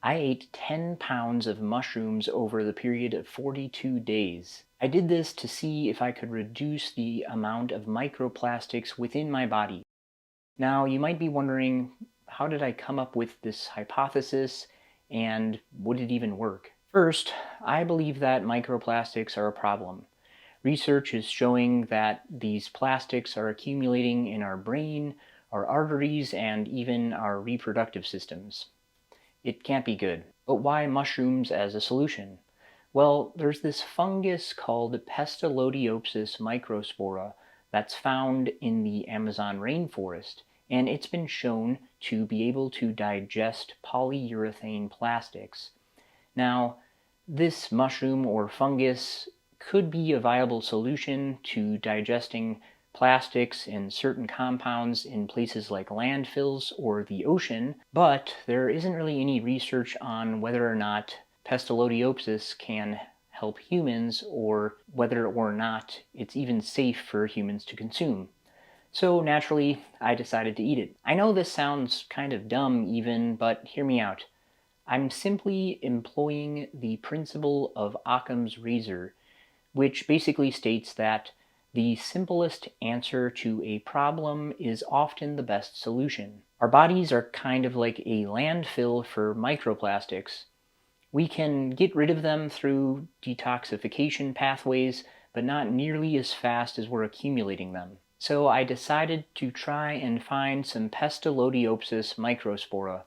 I ate 10 pounds of mushrooms over the period of 42 days. I did this to see if I could reduce the amount of microplastics within my body. Now, you might be wondering, how did I come up with this hypothesis, and would it even work? First, I believe that microplastics are a problem. Research is showing that these plastics are accumulating in our brain, our arteries, and even our reproductive systems. It can't be good. But why mushrooms as a solution? Well, there's this fungus called Pestalozziopsis microspora that's found in the Amazon rainforest, and it's been shown to be able to digest polyurethane plastics. Now, this mushroom or fungus could be a viable solution to digesting plastics and certain compounds in places like landfills or the ocean, but there isn't really any research on whether or not Pestalozziopsis can help humans or whether or not it's even safe for humans to consume. So naturally, I decided to eat it. I know this sounds kind of dumb even, but hear me out. I'm simply employing the principle of Occam's razor, which basically states that the simplest answer to a problem is often the best solution. Our bodies are kind of like a landfill for microplastics. We can get rid of them through detoxification pathways, but not nearly as fast as we're accumulating them. So I decided to try and find some Pestalozziopsis microspora,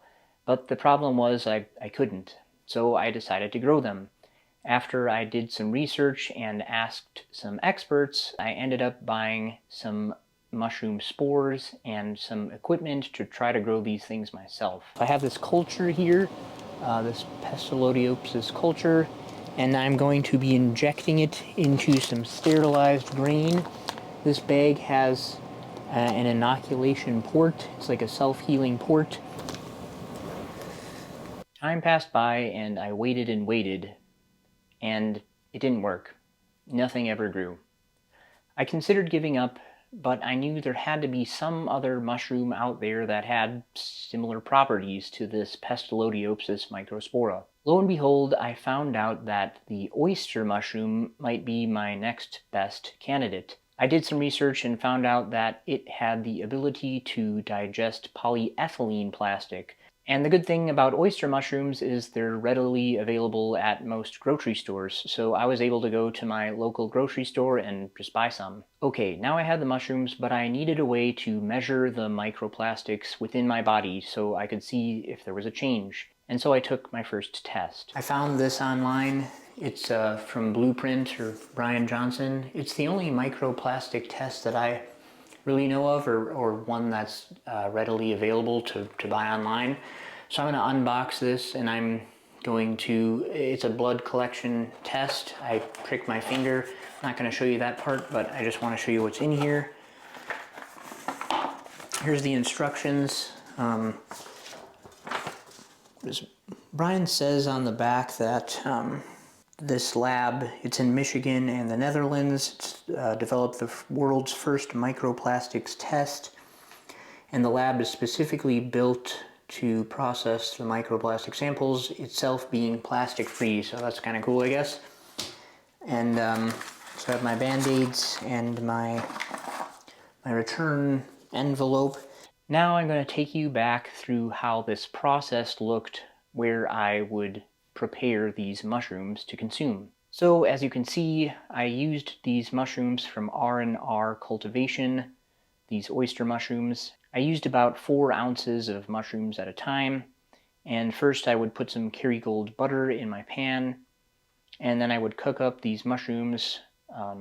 but the problem was I couldn't. So I decided to grow them. After I did some research and asked some experts, I ended up buying some mushroom spores and some equipment to try to grow these things myself. I have this culture here, this Pestalozziopsis culture, and I'm going to be injecting it into some sterilized grain. This bag has an inoculation port. It's like a self-healing port. Time passed by and I waited and waited, and it didn't work. Nothing ever grew. I considered giving up, but I knew there had to be some other mushroom out there that had similar properties to this Pestalozziopsis microspora. Lo and behold, I found out that the oyster mushroom might be my next best candidate. I did some research and found out that it had the ability to digest polyethylene plastic. And the good thing about oyster mushrooms is they're readily available at most grocery stores, so I was able to go to my local grocery store and just buy some. Okay, now I had the mushrooms, but I needed a way to measure the microplastics within my body so I could see if there was a change. And so I took my first test. I found this online. It's from Blueprint or Brian Johnson. It's the only microplastic test that I really know of, or one that's readily available to buy online. So I'm going to unbox this, and I'm going to, it's a blood collection test. I pricked my finger. I'm not going to show you that part, but I just want to show you what's in here. Here's the instructions. Brian says on the back that this lab, it's in Michigan and the Netherlands. It's developed the world's first microplastics test, and the lab is specifically built to process the microplastic samples, itself being plastic-free, so that's kind of cool, I guess. And so I have my Band-Aids and my return envelope. Now I'm going to take you back through how this process looked, where I would prepare these mushrooms to consume. So as you can see, I used these mushrooms from R&R cultivation, these oyster mushrooms. I used about 4 ounces of mushrooms at a time, and first I would put some Kerrygold butter in my pan, and then I would cook up these mushrooms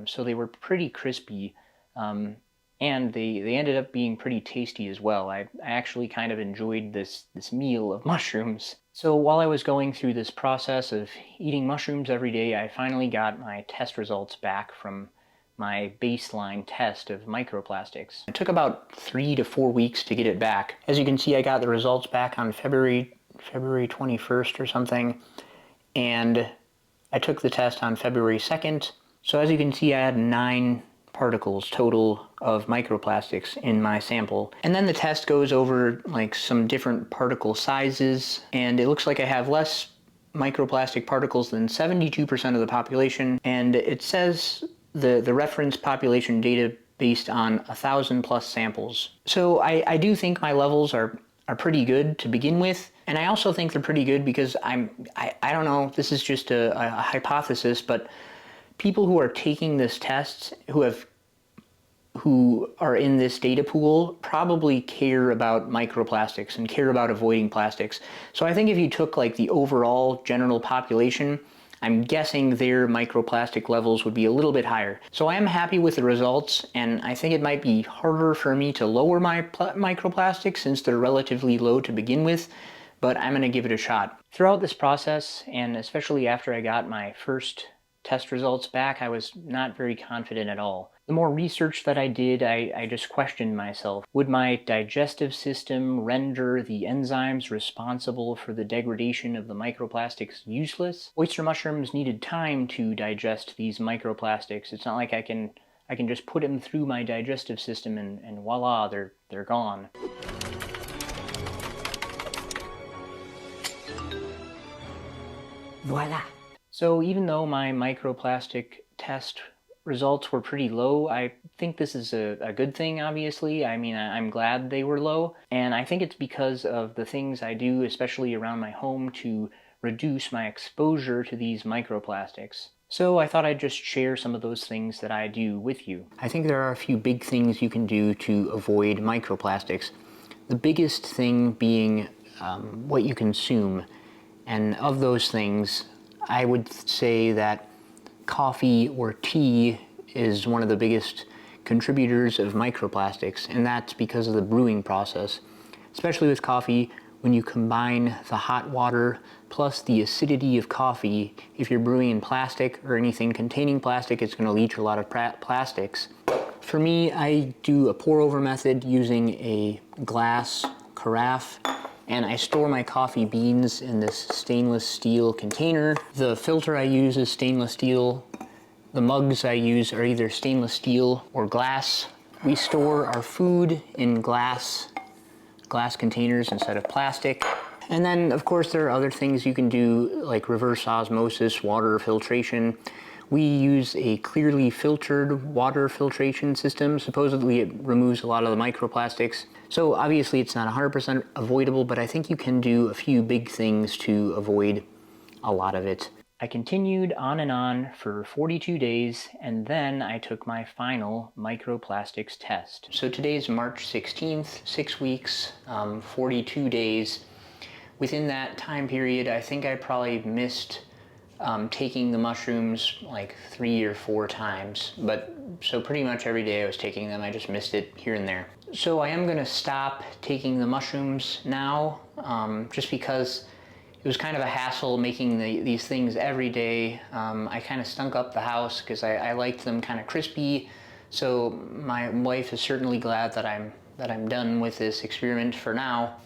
so they were pretty crispy, and they ended up being pretty tasty as well. I actually kind of enjoyed this meal of mushrooms. So while I was going through this process of eating mushrooms every day, I finally got my test results back from my baseline test of microplastics. It took about 3 to 4 weeks to get it back. As you can see, I got the results back on February 21st or something, and I took the test on February 2nd. So as you can see, I had 9 particles total of microplastics in my sample. And then the test goes over like some different particle sizes, and it looks like I have less microplastic particles than 72% of the population, and it says the reference population data based on 1,000 plus samples. So I do think my levels are pretty good to begin with, and I also think they're pretty good because I don't know, this is just a hypothesis, but people who are taking this test, who are in this data pool, probably care about microplastics and care about avoiding plastics. So I think if you took like the overall general population, I'm guessing their microplastic levels would be a little bit higher. So I am happy with the results, and I think it might be harder for me to lower my microplastics since they're relatively low to begin with, but I'm going to give it a shot. Throughout this process, and especially after I got my first test results back, I was not very confident at all. The more research that I did, I just questioned myself. Would my digestive system render the enzymes responsible for the degradation of the microplastics useless? Oyster mushrooms needed time to digest these microplastics. It's not like I can just put them through my digestive system and voila, they're gone. Voila. So even though my microplastic test results were pretty low, I think this is a good thing, obviously. I mean, I'm glad they were low, and I think it's because of the things I do, especially around my home, to reduce my exposure to these microplastics. So I thought I'd just share some of those things that I do with you. I think there are a few big things you can do to avoid microplastics. The biggest thing being what you consume, and of those things, I would say that coffee or tea is one of the biggest contributors of microplastics, and that's because of the brewing process. Especially with coffee, when you combine the hot water plus the acidity of coffee, if you're brewing in plastic or anything containing plastic, it's going to leach a lot of plastics. For me, I do a pour-over method using a glass carafe, and I store my coffee beans in this stainless steel container. The filter I use is stainless steel. The mugs I use are either stainless steel or glass. We store our food in glass containers instead of plastic. And then, of course, there are other things you can do, like reverse osmosis, water filtration. We use a clearly filtered water filtration system. Supposedly it removes a lot of the microplastics. So obviously it's not 100% avoidable, but I think you can do a few big things to avoid a lot of it. I continued on and on for 42 days, and then I took my final microplastics test. So today's March 16th, 6 weeks, 42 days. Within that time period, I think I probably missed taking the mushrooms like 3 or 4 times, but so pretty much every day I was taking them. I just missed it here and there. So I am gonna stop taking the mushrooms now, just because it was kind of a hassle making these things every day. I kind of stunk up the house because I liked them kind of crispy. So my wife is certainly glad that I'm done with this experiment for now,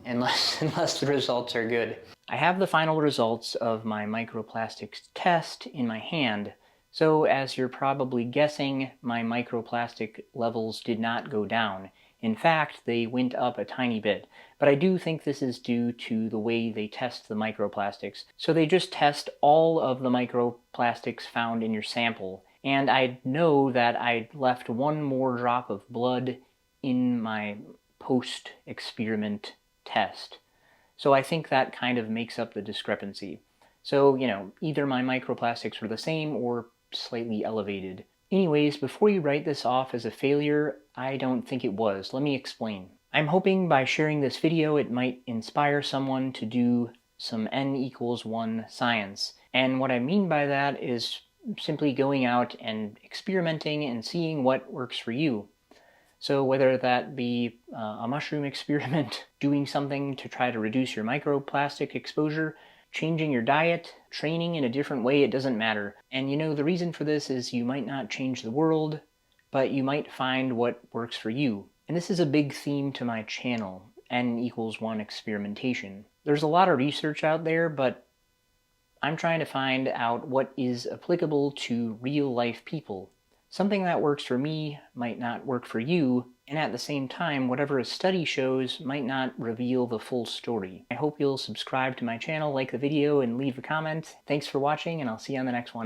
unless the results are good. I have the final results of my microplastics test in my hand. So as you're probably guessing, my microplastic levels did not go down. In fact, they went up a tiny bit. But I do think this is due to the way they test the microplastics. So they just test all of the microplastics found in your sample. And I know that I left one more drop of blood in my post-experiment test. So I think that kind of makes up the discrepancy. So, you know, either my microplastics were the same or slightly elevated. Anyways, before you write this off as a failure, I don't think it was. Let me explain. I'm hoping by sharing this video it might inspire someone to do some n=1 science. And what I mean by that is simply going out and experimenting and seeing what works for you. So whether that be a mushroom experiment, doing something to try to reduce your microplastic exposure, changing your diet, training in a different way, it doesn't matter. And you know, the reason for this is you might not change the world, but you might find what works for you. And this is a big theme to my channel, n=1 experimentation. There's a lot of research out there, but I'm trying to find out what is applicable to real-life people. Something that works for me might not work for you, and at the same time, whatever a study shows might not reveal the full story. I hope you'll subscribe to my channel, like the video, and leave a comment. Thanks for watching, and I'll see you on the next one.